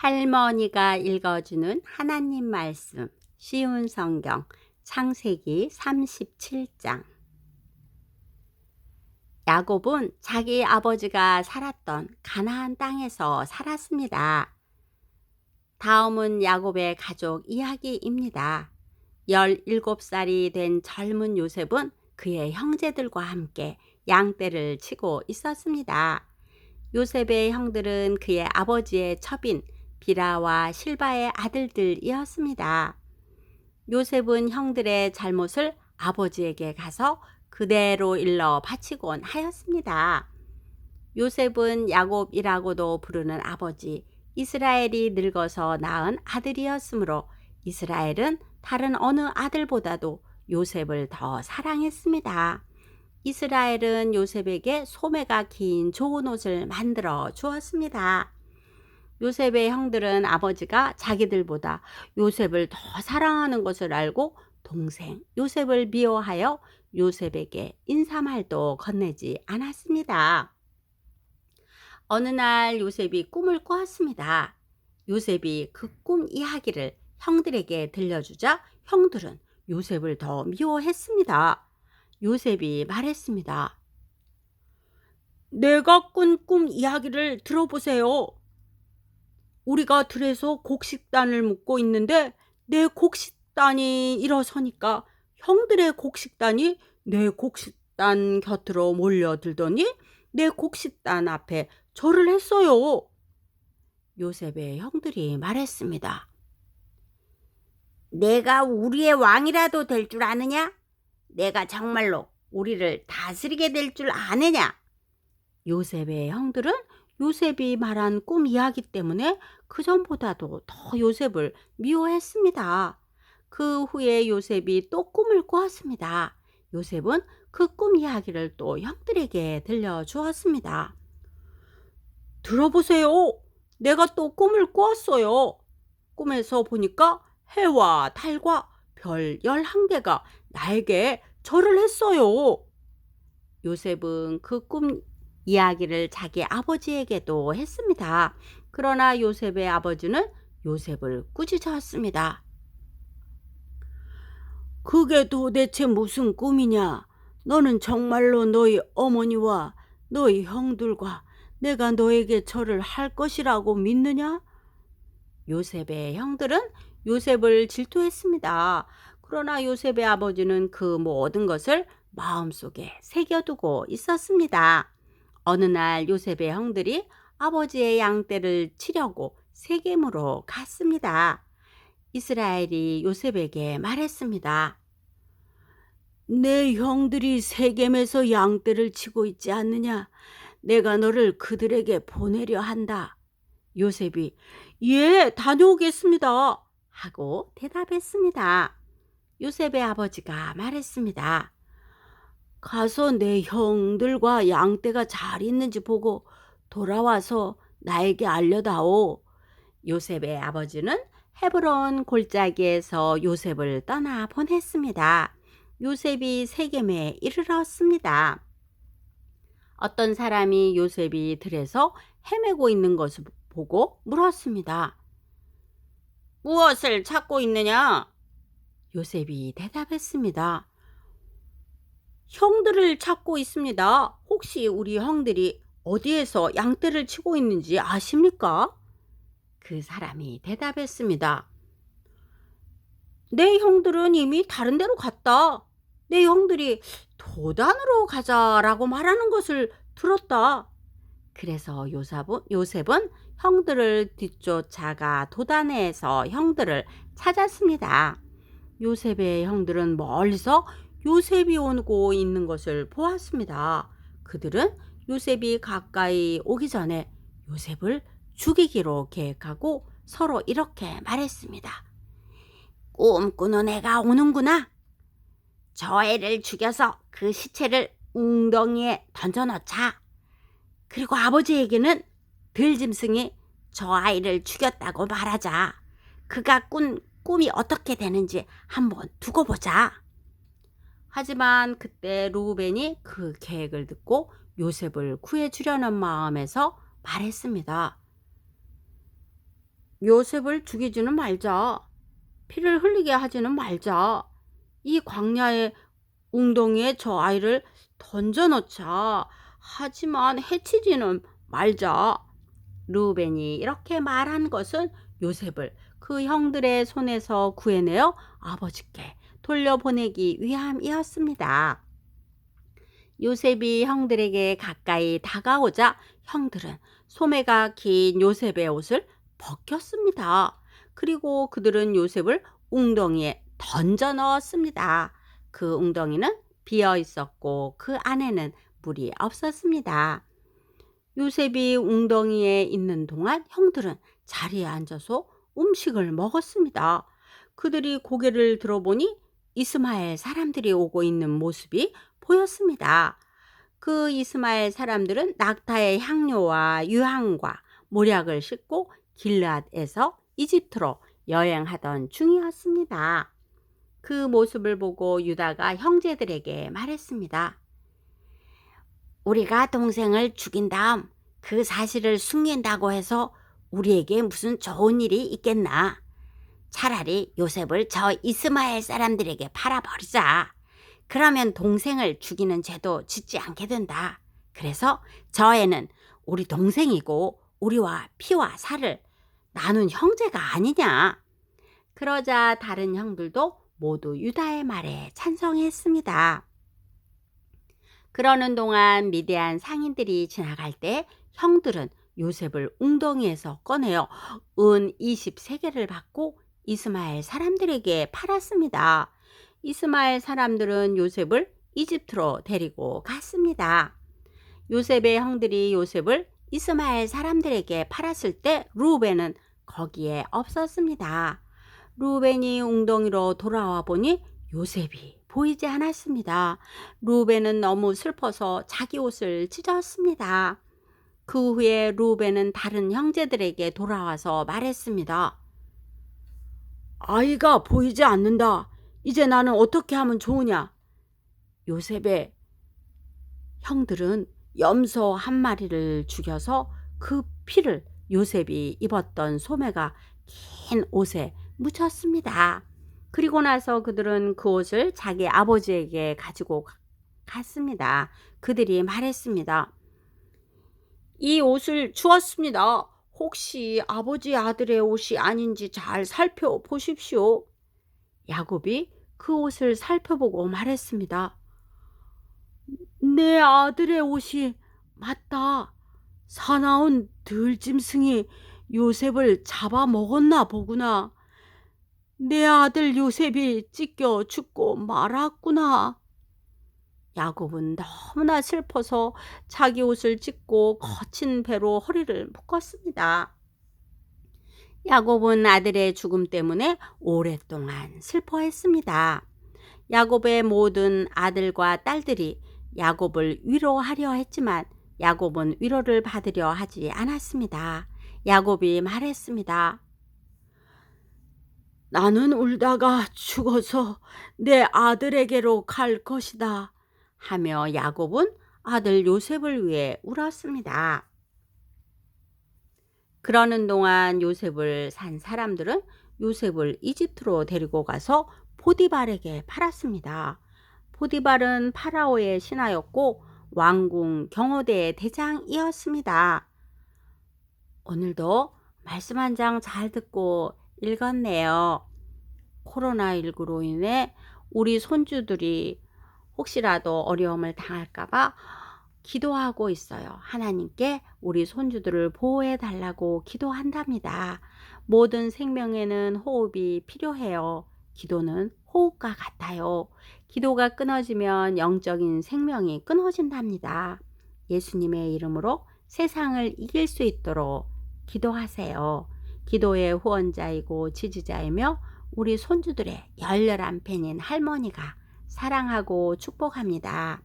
할머니가 읽어주는 하나님 말씀, 쉬운 성경, 창세기 37장. 야곱은 자기 아버지가 살았던 가나안 땅에서 살았습니다. 다음은 야곱의 가족 이야기입니다. 17살이 된 젊은 요셉은 그의 형제들과 함께 양떼를 치고 있었습니다. 요셉의 형들은 그의 아버지의 첩인 비라와 실바의 아들들이었습니다. 요셉은 형들의 잘못을 아버지에게 가서 그대로 일러 바치곤 하였습니다. 요셉은 야곱이라고도 부르는 아버지 이스라엘이 늙어서 낳은 아들이었으므로 이스라엘은 다른 어느 아들보다도 요셉을 더 사랑했습니다. 이스라엘은 요셉에게 소매가 긴 좋은 옷을 만들어 주었습니다. 요셉의 형들은 아버지가 자기들보다 요셉을 더 사랑하는 것을 알고 동생 요셉을 미워하여 요셉에게 인사말도 건네지 않았습니다. 어느 날 요셉이 꿈을 꾸었습니다. 요셉이 그 꿈 이야기를 형들에게 들려주자 형들은 요셉을 더 미워했습니다. 요셉이 말했습니다. 내가 꾼 꿈 이야기를 들어보세요. 우리가 들에서 곡식단을 묶고 있는데 내 곡식단이 일어서니까 형들의 곡식단이 내 곡식단 곁으로 몰려들더니 내 곡식단 앞에 절을 했어요. 요셉의 형들이 말했습니다. 내가 우리의 왕이라도 될 줄 아느냐? 내가 정말로 우리를 다스리게 될 줄 아느냐? 요셉의 형들은 요셉이 말한 꿈 이야기 때문에 그전보다도 더 요셉을 미워했습니다. 그 후에 요셉이 또 꿈을 꾸었습니다. 요셉은 그 꿈 이야기를 또 형들에게 들려주었습니다. 들어보세요. 내가 또 꿈을 꾸었어요. 꿈에서 보니까 해와 달과 별 11개가 나에게 절을 했어요. 요셉은 그 꿈 이야기를 자기 아버지에게도 했습니다. 그러나 요셉의 아버지는 요셉을 꾸짖었습니다. 그게 도대체 무슨 꿈이냐? 너는 정말로 너희 어머니와 너희 형들과 내가 너에게 절을 할 것이라고 믿느냐? 요셉의 형들은 요셉을 질투했습니다. 그러나 요셉의 아버지는 그 모든 것을 마음속에 새겨두고 있었습니다. 어느 날 요셉의 형들이 아버지의 양떼를 치려고 세겜으로 갔습니다. 이스라엘이 요셉에게 말했습니다. 내 형들이 세겜에서 양떼를 치고 있지 않느냐? 내가 너를 그들에게 보내려 한다. 요셉이 예, 다녀오겠습니다. 하고 대답했습니다. 요셉의 아버지가 말했습니다. 가서 내 형들과 양떼가 잘 있는지 보고 돌아와서 나에게 알려다오. 요셉의 아버지는 헤브론 골짜기에서 요셉을 떠나 보냈습니다. 요셉이 세겜에 이르렀습니다. 어떤 사람이 요셉이 들에서 헤매고 있는 것을 보고 물었습니다. 무엇을 찾고 있느냐? 요셉이 대답했습니다. 형들을 찾고 있습니다. 혹시 우리 형들이 어디에서 양떼를 치고 있는지 아십니까? 그 사람이 대답했습니다. 내 형들은 이미 다른 데로 갔다. 내 형들이 도단으로 가자라고 말하는 것을 들었다. 그래서 요셉은 형들을 뒤쫓아가 도단에서 형들을 찾았습니다. 요셉의 형들은 멀리서 요셉이 오고 있는 것을 보았습니다. 그들은 요셉이 가까이 오기 전에 요셉을 죽이기로 계획하고 서로 이렇게 말했습니다. 꿈꾸는 애가 오는구나. 저 애를 죽여서 그 시체를 웅덩이에 던져넣자. 그리고 아버지에게는 들짐승이 저 아이를 죽였다고 말하자. 그가 꾼 꿈이 어떻게 되는지 한번 두고 보자. 하지만 그때 루벤이 그 계획을 듣고 요셉을 구해주려는 마음에서 말했습니다. 요셉을 죽이지는 말자. 피를 흘리게 하지는 말자. 이 광야의 웅덩이에 저 아이를 던져놓자. 하지만 해치지는 말자. 르우벤이 이렇게 말한 것은 요셉을 그 형들의 손에서 구해내어 아버지께 돌려보내기 위함이었습니다. 요셉이 형들에게 가까이 다가오자 형들은 소매가 긴 요셉의 옷을 벗겼습니다. 그리고 그들은 요셉을 웅덩이에 던져 넣었습니다. 그 웅덩이는 비어 있었고 그 안에는 물이 없었습니다. 요셉이 웅덩이에 있는 동안 형들은 자리에 앉아서 음식을 먹었습니다. 그들이 고개를 들어보니 이스마엘 사람들이 오고 있는 모습이 보였습니다. 그 이스마엘 사람들은 낙타의 향료와 유향과 모략을 싣고 길르앗에서 이집트로 여행하던 중이었습니다. 그 모습을 보고 유다가 형제들에게 말했습니다. 우리가 동생을 죽인 다음 그 사실을 숨긴다고 해서 우리에게 무슨 좋은 일이 있겠나? 차라리 요셉을 저 이스마엘 사람들에게 팔아버리자. 그러면 동생을 죽이는 죄도 짓지 않게 된다. 그래서 저 애는 우리 동생이고 우리와 피와 살을 나눈 형제가 아니냐. 그러자 다른 형들도 모두 유다의 말에 찬성했습니다. 그러는 동안 미디안 상인들이 지나갈 때 형들은 요셉을 웅덩이에서 꺼내어 은 20세겔을 받고 이스마엘 사람들에게 팔았습니다. 이스마엘 사람들은 요셉을 이집트로 데리고 갔습니다. 요셉의 형들이 요셉을 이스마엘 사람들에게 팔았을 때 르우벤은 거기에 없었습니다. 르우벤이 웅덩이로 돌아와 보니 요셉이 보이지 않았습니다. 르우벤은 너무 슬퍼서 자기 옷을 찢었습니다. 그 후에 르우벤은 다른 형제들에게 돌아와서 말했습니다. 아이가 보이지 않는다. 이제 나는 어떻게 하면 좋으냐? 요셉의 형들은 염소 한 마리를 죽여서 그 피를 요셉이 입었던 소매가 긴 옷에 묻혔습니다. 그리고 나서 그들은 그 옷을 자기 아버지에게 가지고 갔습니다. 그들이 말했습니다. 이 옷을 주었습니다. 혹시 아버지 아들의 옷이 아닌지 잘 살펴보십시오. 야곱이 그 옷을 살펴보고 말했습니다. 내 아들의 옷이 맞다. 사나운 들짐승이 요셉을 잡아먹었나 보구나. 내 아들 요셉이 찢겨 죽고 말았구나. 야곱은 너무나 슬퍼서 자기 옷을 찢고 거친 배로 허리를 묶었습니다. 야곱은 아들의 죽음 때문에 오랫동안 슬퍼했습니다. 야곱의 모든 아들과 딸들이 야곱을 위로하려 했지만 야곱은 위로를 받으려 하지 않았습니다. 야곱이 말했습니다. 나는 울다가 죽어서 내 아들에게로 갈 것이다. 하며 야곱은 아들 요셉을 위해 울었습니다. 그러는 동안 요셉을 산 사람들은 요셉을 이집트로 데리고 가서 포디발에게 팔았습니다. 포디발은 파라오의 신하였고 왕궁 경호대의 대장이었습니다. 오늘도 말씀 한 장 잘 듣고 읽었네요. 코로나19로 인해 우리 손주들이 혹시라도 어려움을 당할까봐 기도하고 있어요. 하나님께 우리 손주들을 보호해 달라고 기도한답니다. 모든 생명에는 호흡이 필요해요. 기도는 호흡과 같아요. 기도가 끊어지면 영적인 생명이 끊어진답니다. 예수님의 이름으로 세상을 이길 수 있도록 기도하세요. 기도의 후원자이고 지지자이며 우리 손주들의 열렬한 팬인 할머니가 사랑하고 축복합니다.